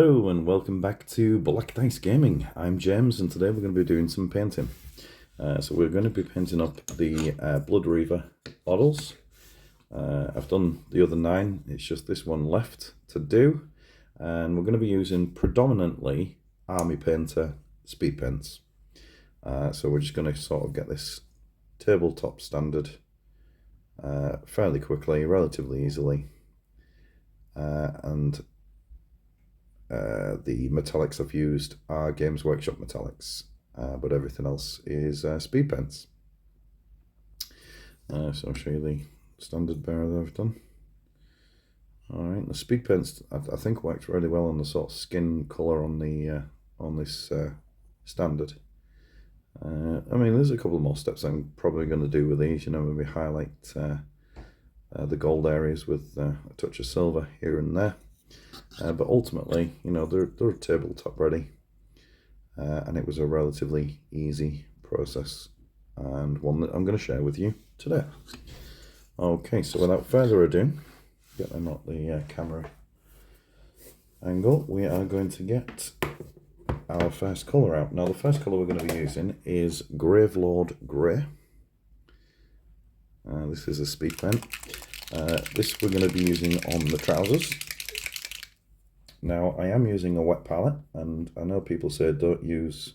Hello and welcome back to Black Dice Gaming. I'm James and today we're going to be doing some painting. So we're going to be painting up the Bloodreaver models. I've done the other 9, it's just this one left to do. And we're going to be using predominantly Army Painter speed paints. So we're just going to sort of get this tabletop standard fairly quickly, relatively easily. The metallics I've used are Games Workshop metallics, but everything else is speed paints. So I'll show you the standard bearer that I've done. Alright, the speed paints I think works really well on the sort of skin colour on the on this standard. I mean, there's a couple more steps I'm probably going to do with these, you know, maybe highlight the gold areas with a touch of silver here and there. But ultimately, you know, they're tabletop ready, and it was a relatively easy process and one that I'm going to share with you today. Okay, so without further ado, get them at the camera angle, we are going to get our first colour out. Now the first colour we're going to be using is Gravelord Grey. This is a speed paint. This we're going to be using on the trousers. Now I am using a wet palette, and I know people say don't use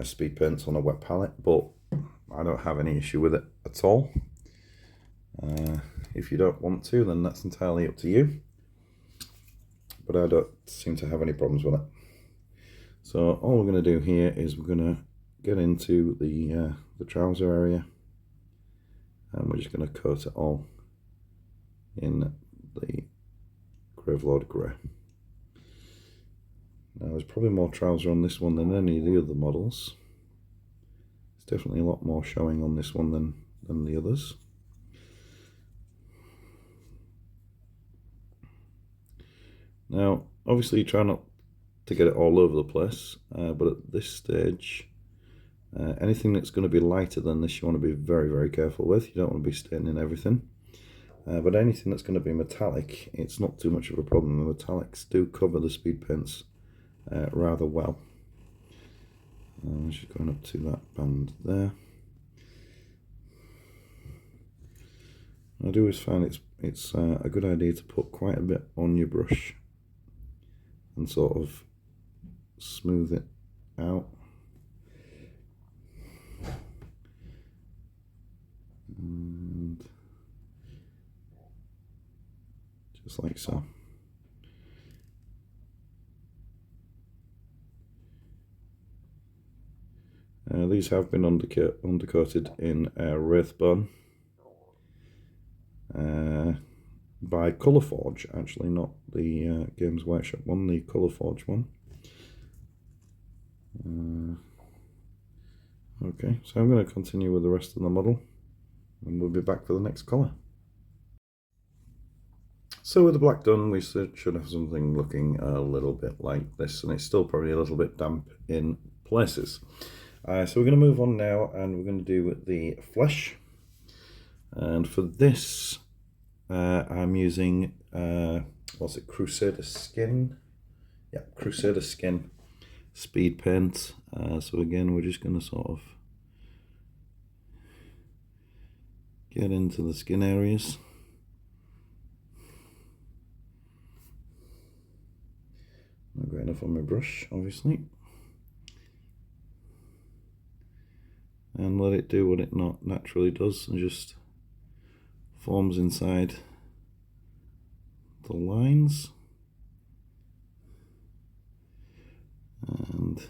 speed paints on a wet palette, but I don't have any issue with it at all. If you don't want to, then that's entirely up to you, but I don't seem to have any problems with it. So all we're going to do here is we're going to get into the trouser area, and we're just going to coat it all in the Gravelord Grey. Now there's probably more trouser on this one than any of the other models. There's definitely a lot more showing on this one than the others. Now obviously you try not to get it all over the place, but at this stage anything that's going to be lighter than this you want to be very, very careful with. You don't want to be staining everything. But anything that's going to be metallic, it's not too much of a problem. The metallics do cover the speed paints rather well. Just going up to that band there. I do always find it's a good idea to put quite a bit on your brush and sort of smooth it out. And just like so. These have been undercoated in Wraithbone by Colourforge, actually, not the Games Workshop one, the Colourforge one. Okay, so I'm going to continue with the rest of the model, and we'll be back for the next colour. So with the black done, we should have something looking a little bit like this, and it's still probably a little bit damp in places. So we're going to move on now, and we're going to do the flesh. And for this, I'm using, what's it, Crusader Skin? Yeah, Crusader Skin speed paint. So again, we're just going to sort of get into the skin areas. Not great enough on my brush, obviously. And let it do what it not naturally does and just forms inside the lines. And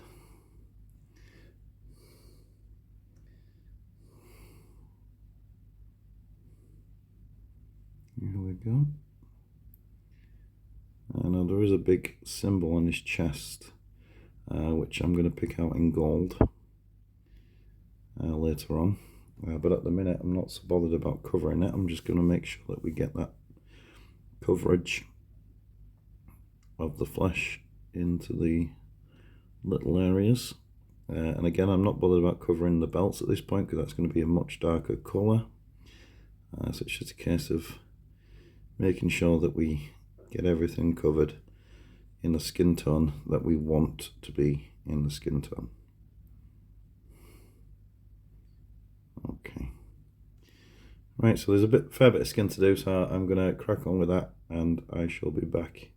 here we go. Now there is a big symbol on his chest, which I'm going to pick out in gold later on, but at the minute I'm not so bothered about covering it. I'm just going to make sure that we get that coverage of the flesh into the little areas, and again I'm not bothered about covering the belts at this point because that's going to be a much darker colour, so it's just a case of making sure that we get everything covered in the skin tone that we want to be in the skin tone. Okay. Right, so there's a fair bit of skin to do, so I'm going to crack on with that, and I shall be back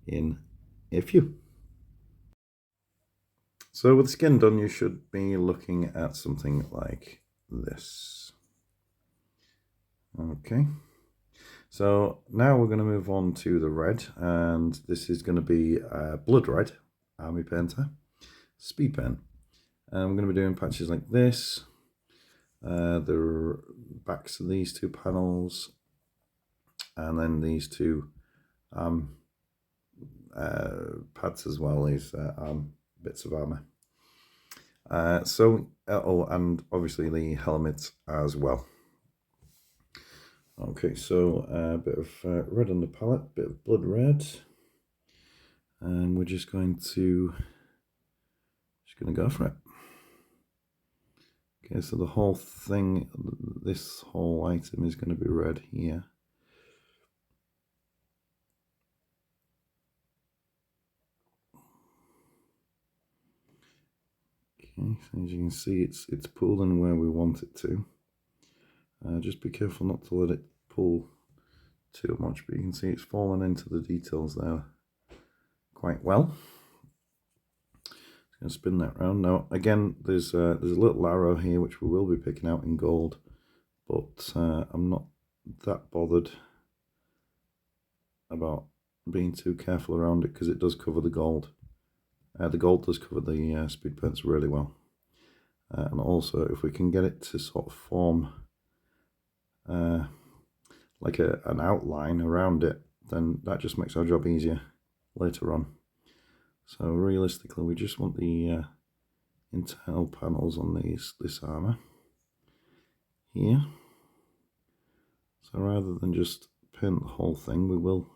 in a few. So with the skin done, you should be looking at something like this. Okay. So now we're going to move on to the red, and this is going to be Blood Red Army Painter Speedpaint. And we're going to be doing patches like this. The backs of these two panels, and then these two pads as well, these bits of armor. Oh, and obviously the helmet as well. Okay, so a bit of red on the palette, bit of blood red, and we're just going to go for it. Okay, so the whole thing, this whole item is going to be red here. Okay, so as you can see, it's pulling where we want it to. Just be careful not to let it pull too much, but you can see it's fallen into the details there quite well. Just going to spin that round. Now again, there's a little arrow here which we will be picking out in gold, but I'm not that bothered about being too careful around it because it does cover the gold. The gold does cover the speed paints really well, and also if we can get it to sort of form like an outline around it, then that just makes our job easier later on. So realistically, we just want the internal panels on this armor here. So rather than just paint the whole thing, we will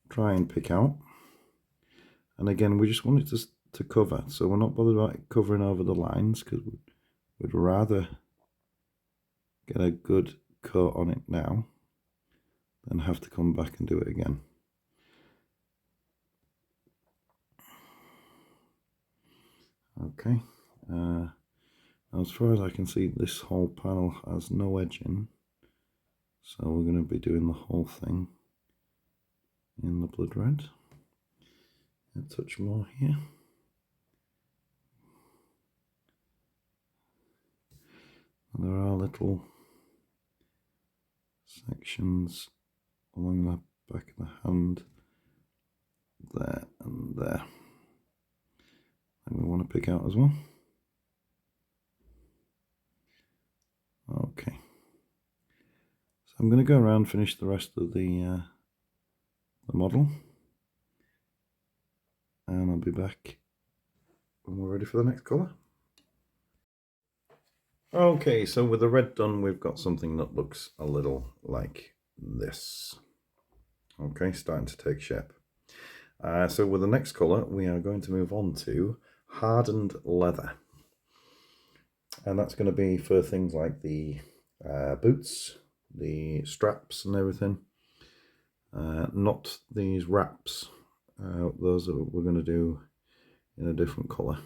try and pick out. And again, we just want it to cover, so we're not bothered about it covering over the lines, because we'd rather get a good coat on it now than have to come back and do it again. Okay, as far as I can see, this whole panel has no edging, so we're going to be doing the whole thing in the blood red. A touch more here. And there are little sections along the back of the hand, there and there, and we want to pick out as well. Okay, so I'm going to go around and finish the rest of the model, and I'll be back when we're ready for the next colour. Okay, so with the red done, we've got something that looks a little like this. Okay, starting to take shape. So with the next colour, we are going to move on to hardened leather. And that's going to be for things like the boots, the straps and everything. Not these wraps. Those we're going to do in a different colour.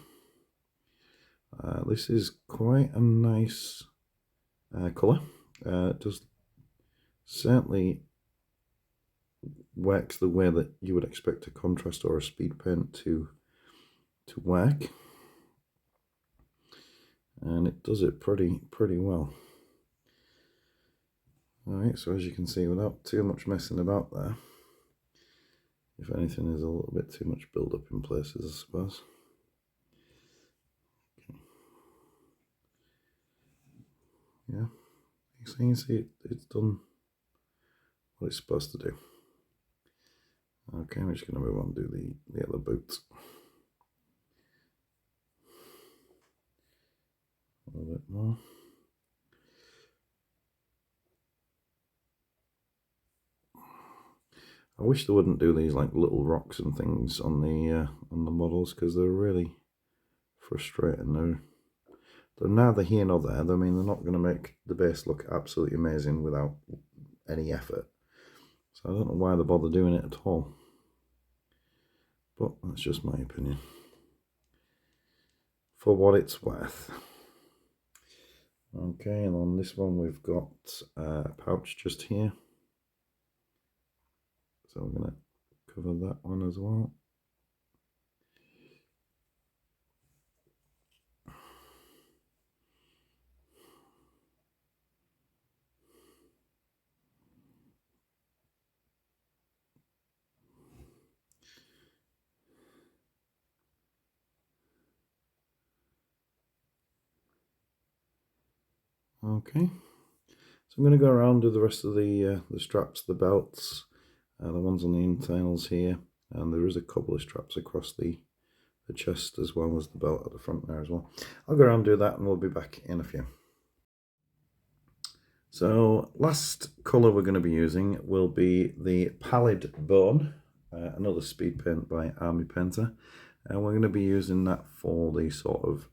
This is quite a nice colour. It does certainly works the way that you would expect a contrast or a speed paint to work, and it does it pretty well. Alright, so as you can see, without too much messing about there, if anything, there's a little bit too much build up in places, I suppose. Okay. Yeah, so you can see it's done what it's supposed to do. Okay, I'm just going to move on and do the other boots. A little bit more. I wish they wouldn't do these like little rocks and things on the models, because they're really frustrating. They're neither here nor there. I mean, they're not going to make the base look absolutely amazing without any effort. So I don't know why they bother doing it at all. but that's just my opinion. For what it's worth. Okay, and on this one we've got a pouch just here. So we're going to cover that one as well. Okay, so I'm going to go around do the rest of the straps, the belts, the ones on the internals here, and there is a couple of straps across the chest as well as the belt at the front there as well. I'll go around and do that and we'll be back in a few. So last colour we're going to be using will be the Pallid Bone, another speed paint by Army Painter, and we're going to be using that for the sort of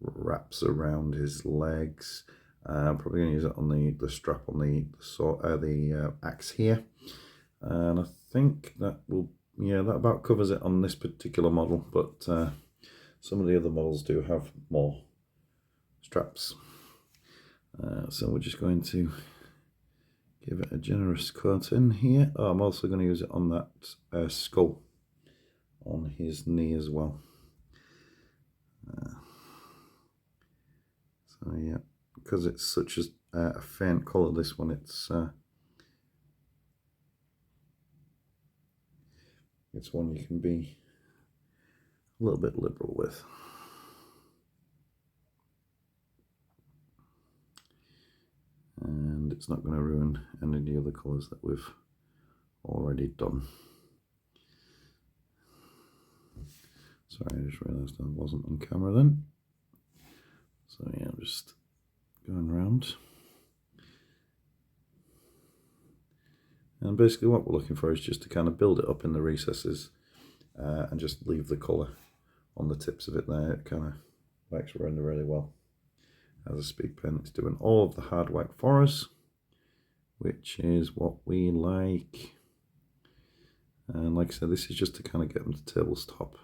wraps around his legs. I'm probably going to use it on the strap on the axe here, and I think that will, yeah, that about covers it on this particular model, but some of the other models do have more straps. So we're just going to give it a generous coat in here. Oh, I'm also going to use it on that skull on his knee as well. So yeah, because it's such a faint colour, this one, it's one you can be a little bit liberal with. And it's not going to ruin any of the other colours that we've already done. Sorry, I just realised I wasn't on camera then. So yeah, I'm just going around. And basically what we're looking for is just to kind of build it up in the recesses and just leave the colour on the tips of it there. It kind of works really, really well. As a speed paint, it's doing all of the hard work for us, which is what we like. And like I said, this is just to kind of get them to tabletop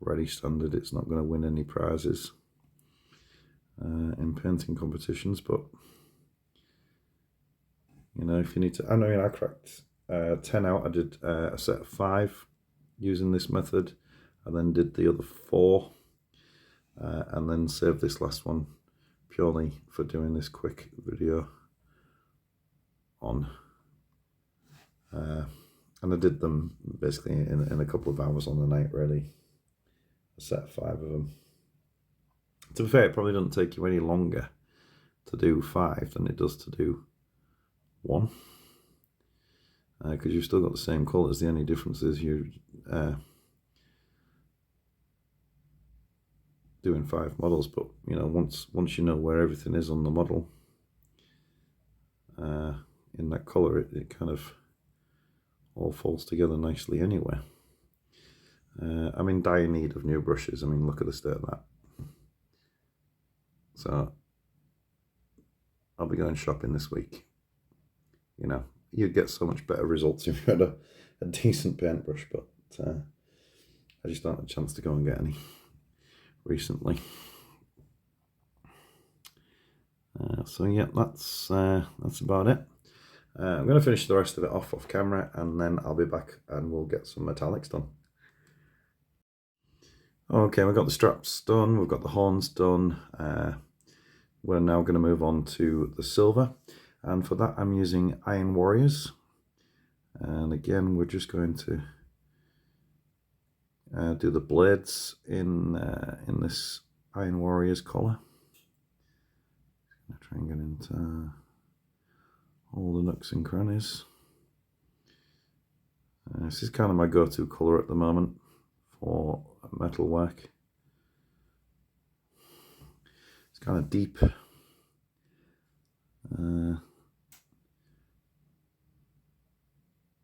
ready standard. It's not going to win any prizes in painting competitions, but you know, if you need to, I mean, I cracked 10 out. I did a set of 5 using this method. I then did the other 4 and then saved this last one purely for doing this quick video on. And I did them basically in a couple of hours on the night, really. A set of 5 of them. To be fair, it probably doesn't take you any longer to do 5 than it does to do 1. Because you've still got the same colours. The only difference is you're doing 5 models, but you know, once you know where everything is on the model in that colour, it kind of all falls together nicely anyway. I'm in dire need of new brushes. I mean, look at the state of that. So I'll be going shopping this week. You know, you'd get so much better results if you had a decent paintbrush, but I just don't have a chance to go and get any recently. So yeah, that's about it. I'm going to finish the rest of it off camera, and then I'll be back and we'll get some metallics done. Okay, we've got the straps done, we've got the horns done. We're now going to move on to the silver, and for that I'm using Iron Warriors. And again, we're just going to do the blades in this Iron Warriors collar. Try and get into all the nooks and crannies. This is kind of my go-to colour at the moment for metal work. It's kind of deep. And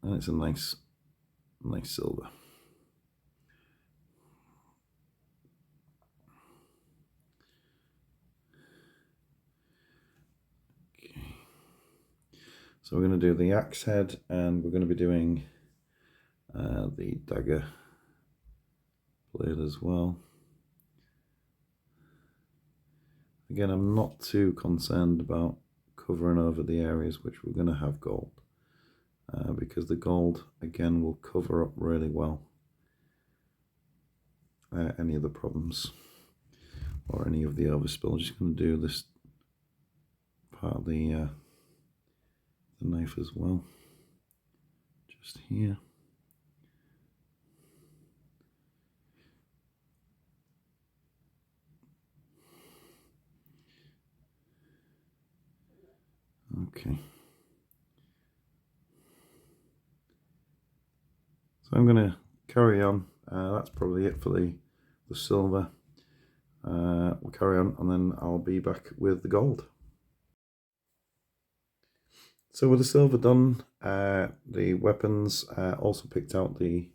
it's a nice silver. Okay. So we're going to do the axe head, and we're going to be doing the dagger blade as well. Again, I'm not too concerned about covering over the areas which we're going to have gold, because the gold again will cover up really well any of the problems or any of the overspill. I'm just going to do this part of the knife as well, just here. Okay. So I'm going to carry on. That's probably it for the silver. We'll carry on and then I'll be back with the gold. So with the silver done, the weapons, also picked out the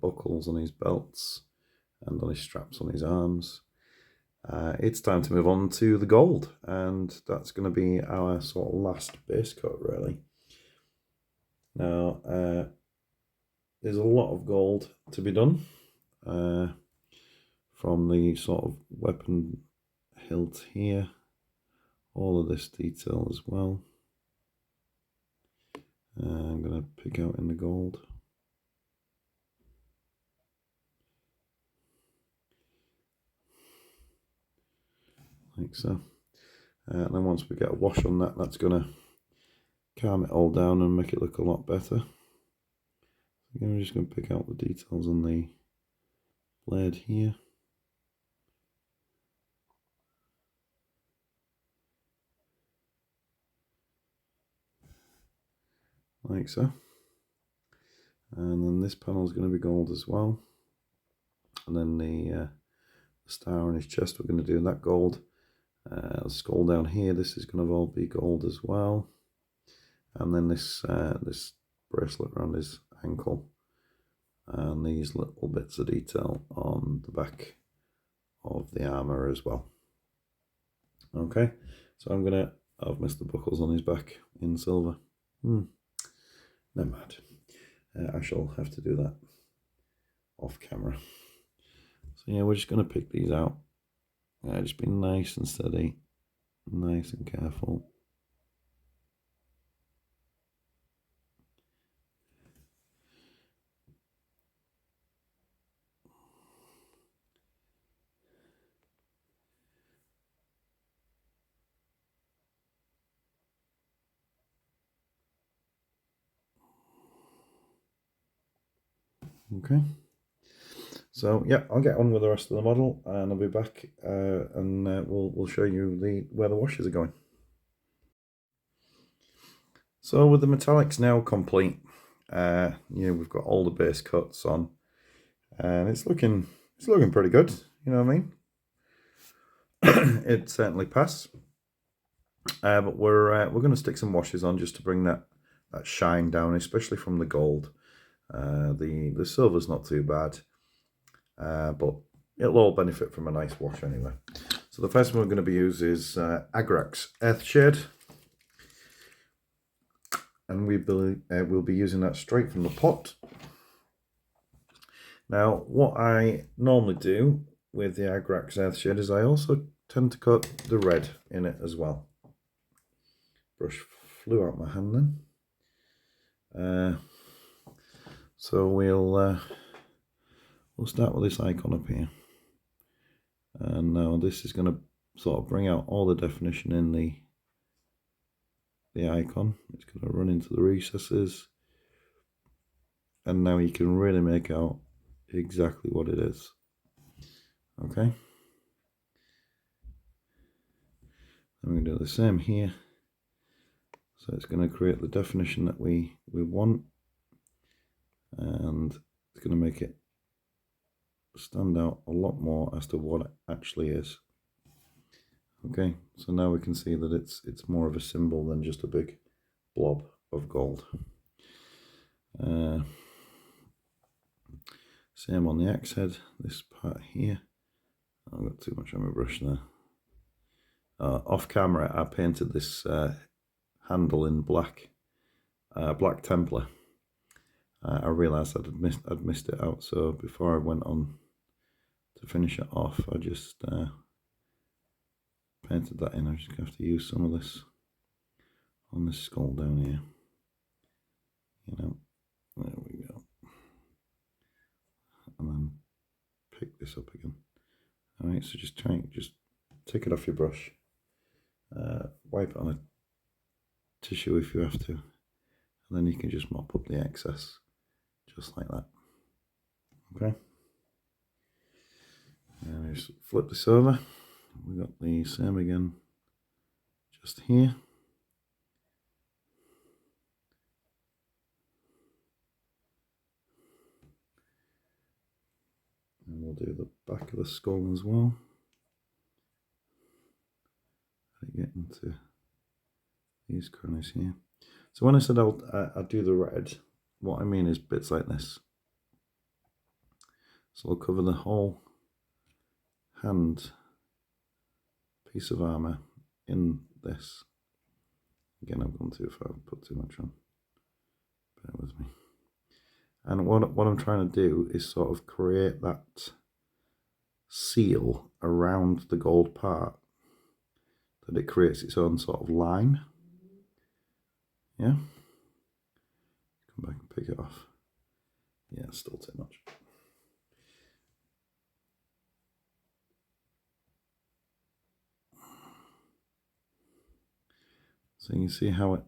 buckles on his belts and on his straps on his arms. It's time to move on to the gold, and that's going to be our sort of last base coat really. Now, there's a lot of gold to be done, from the sort of weapon hilt here, all of this detail as well. I'm going to pick out in the gold. Like so. And then once we get a wash on that, that's going to calm it all down and make it look a lot better. Again, I'm just going to pick out the details on the blade here. Like so. And then this panel is going to be gold as well. And then the star on his chest, we're going to do that gold. Skull down here, this is going to all be gold as well. And then this this bracelet around his ankle, and these little bits of detail on the back of the armor as well. Okay, so I've missed the buckles on his back in silver. Never mind. I shall have to do that off camera. So yeah, we're just going to pick these out. Just be nice and steady, nice and careful. Okay. So yeah, I'll get on with the rest of the model, and I'll be back, and we'll show you where the washes are going. So with the metallics now complete, we've got all the base coats on, and it's looking pretty good. You know what I mean? It certainly passed, but we're going to stick some washes on just to bring that shine down, especially from the gold. The silver's not too bad. But it'll all benefit from a nice wash anyway. So the first one we're going to be using is Agrax Earthshade, and we'll be using that straight from the pot. Now, what I normally do with the Agrax Earthshade is I also tend to coat the red in it as well. Brush flew out my hand then. So we'll start with this icon up here, and now this is going to sort of bring out all the definition in the icon. It's going to run into the recesses, and now you can really make out exactly what it is. Okay, I'm going to do the same here. So it's going to create the definition that we want, and it's going to make it stand out a lot more as to what it actually is. Okay, so now we can see that it's more of a symbol than just a big blob of gold. Same on the axe head, this part here. I've got too much on my brush there. Off camera, I painted this handle in black Templar. I realised I'd missed it out, so before I went on to finish it off, I just painted that in. I just have to use some of this on this skull down here. You know, there we go. And then pick this up again. Alright, so just take it off your brush. Wipe it on a tissue if you have to. And then you can just mop up the excess. Just like that. Okay. And just flip this over. We got the same again just here. And we'll do the back of the skull as well. Get into these corners here. So when I said I'll do the red, what I mean is bits like this. So I'll cover the whole hand piece of armour in this. Again, I've gone too far, I've put too much on. Bear with me. And what I'm trying to do is sort of create that seal around the gold part, that it creates its own sort of line. Yeah? Come back and pick it off. Yeah, it's still too much. So you can see how it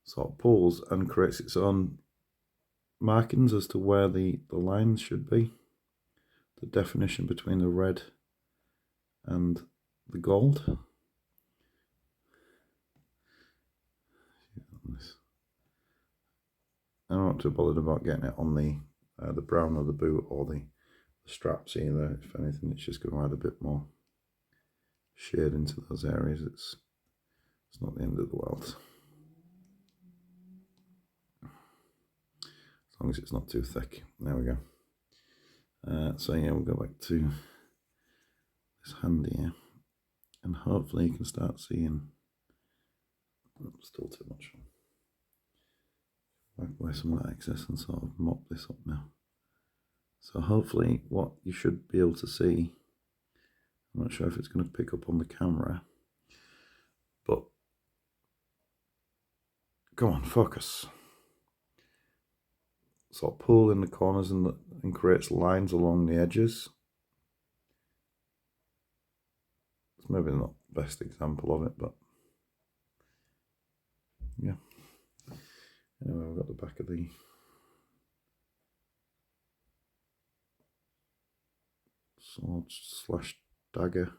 sort of pulls and creates its own markings as to where the lines should be. The definition between the red and the gold. I'm not too bothered about getting it on the brown of the boot or the straps either. If anything, it's just going to add a bit more shade into those areas. It's not the end of the world. As long as it's not too thick. There we go. So yeah, we'll go back to this hand here, and hopefully you can start seeing. Still too much. Wipe away some of that excess and sort of mop this up now. So hopefully what you should be able to see, I'm not sure if it's going to pick up on the camera, but go on, focus. Sort of pull in the corners and creates lines along the edges. It's maybe not the best example of it, but yeah. Anyway, we've got the back of the sword slash dagger.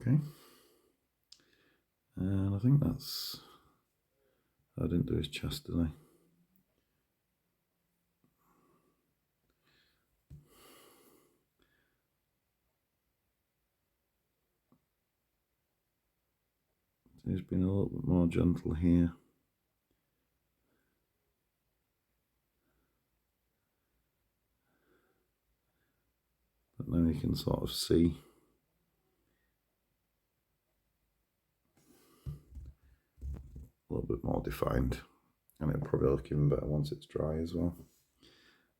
Okay. And I think that's... I didn't do his chest, did I? He's been a little bit more gentle here. But now you can sort of see a little bit more defined, and it'll probably look even better once it's dry as well.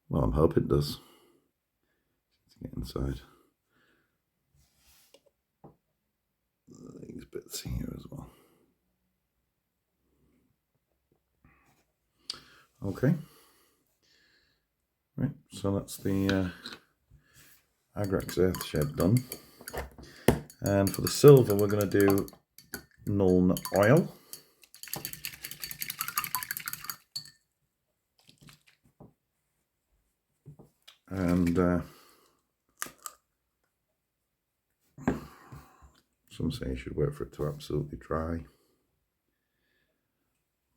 Well, I'm hoping it does. Let's get inside these bits here as well. Okay. Right, so that's the Agrax Earthshed done. And for the silver, we're going to do Nuln Oil. And some say you should wait for it to absolutely dry.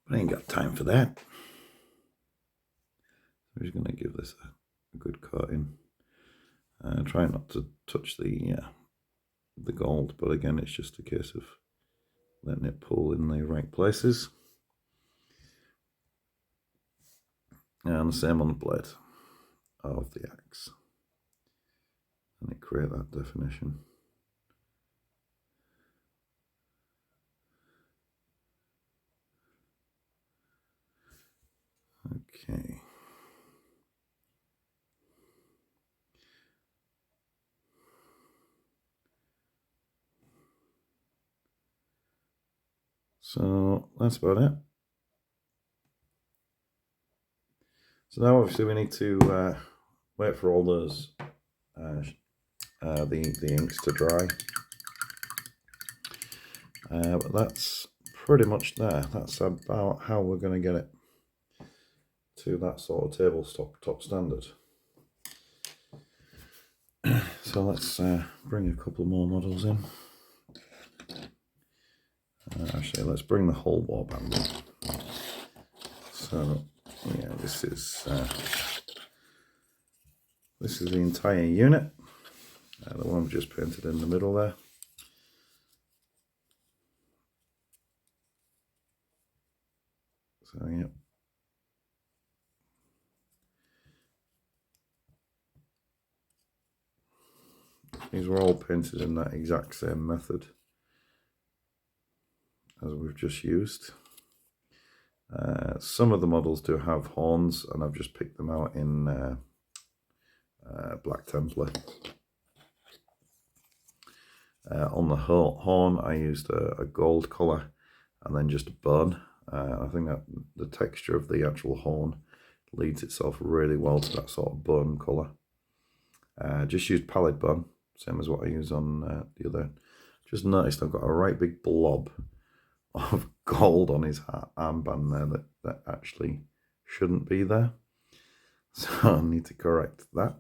But I ain't got time for that. So we're just going to give this a good coating. Try not to touch the gold, but again, it's just a case of letting it pull in the right places. And the same on the blade of the axe. And it create that definition. Okay. So that's about it. So now obviously we need to wait for all those the inks to dry. But that's pretty much there. That's about how we're going to get it to that sort of tabletop standard. So let's bring a couple more models in. Actually, let's bring the whole warband in. So yeah, this is the entire unit. The one we've just painted in the middle there. So yeah. These were all painted in that exact same method as we've just used. Some of the models do have horns, and I've just picked them out in Black Templar. On the horn, I used a gold colour and then just a bone. I think that the texture of the actual horn leads itself really well to that sort of bone colour. Just used pallid bone, same as what I use on the other. Just noticed I've got a right big blob of gold on his armband there that actually shouldn't be there. So I need to correct that.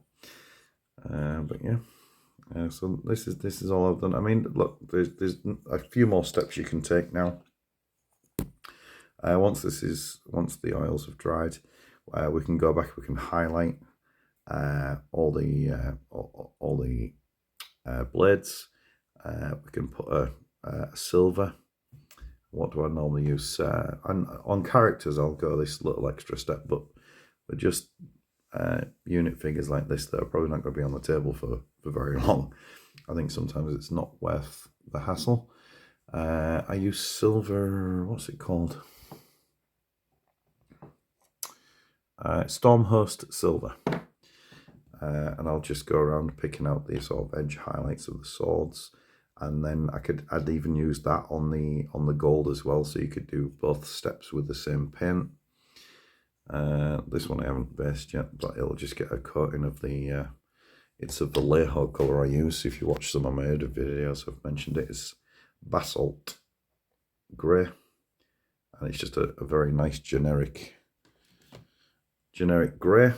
But yeah. So this is all I've done. I mean, look, there's a few more steps you can take now. Once the oils have dried, we can go back. We can highlight all the blades. We can put a silver. What do I normally use? On characters, I'll go this little extra step, but just unit figures like this, they're probably not going to be on the table for very long. I think sometimes it's not worth the hassle. I use silver, what's it called? Stormhost silver. And I'll just go around picking out the sort of edge highlights of the swords, and then I'd even use that on the gold as well, so you could do both steps with the same paint. This one I haven't based yet, but it'll just get a coating of the it's of the Vallejo colour I use. If you watch some of my other videos, I've mentioned it. It's basalt grey, and it's just a very nice generic grey.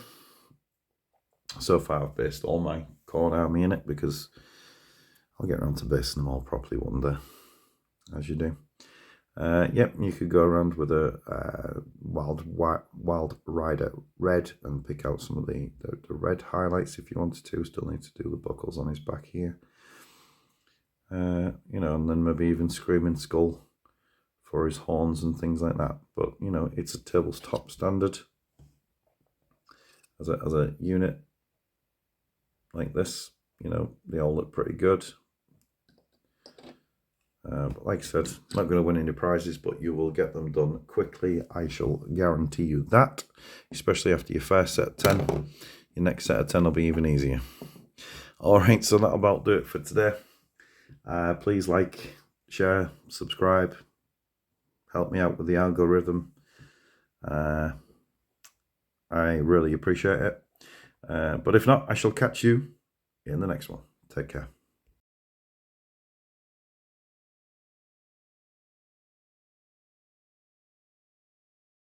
So far I've based all my khorne army in it, because I'll get around to basing them all properly one day, as you do. Yep, you could go around with a wild rider red and pick out some of the red highlights if you wanted to. Still need to do the buckles on his back here. You know, and then maybe even Screaming Skull for his horns and things like that. But you know, it's a tabletop standard as a unit like this. You know, they all look pretty good. But like I said, not going to win any prizes, but you will get them done quickly. I shall guarantee you that, especially after your first set of 10. Your next set of 10 will be even easier. Alright, so that'll about do it for today. Please like, share, subscribe. Help me out with the algorithm. I really appreciate it. But if not, I shall catch you in the next one. Take care.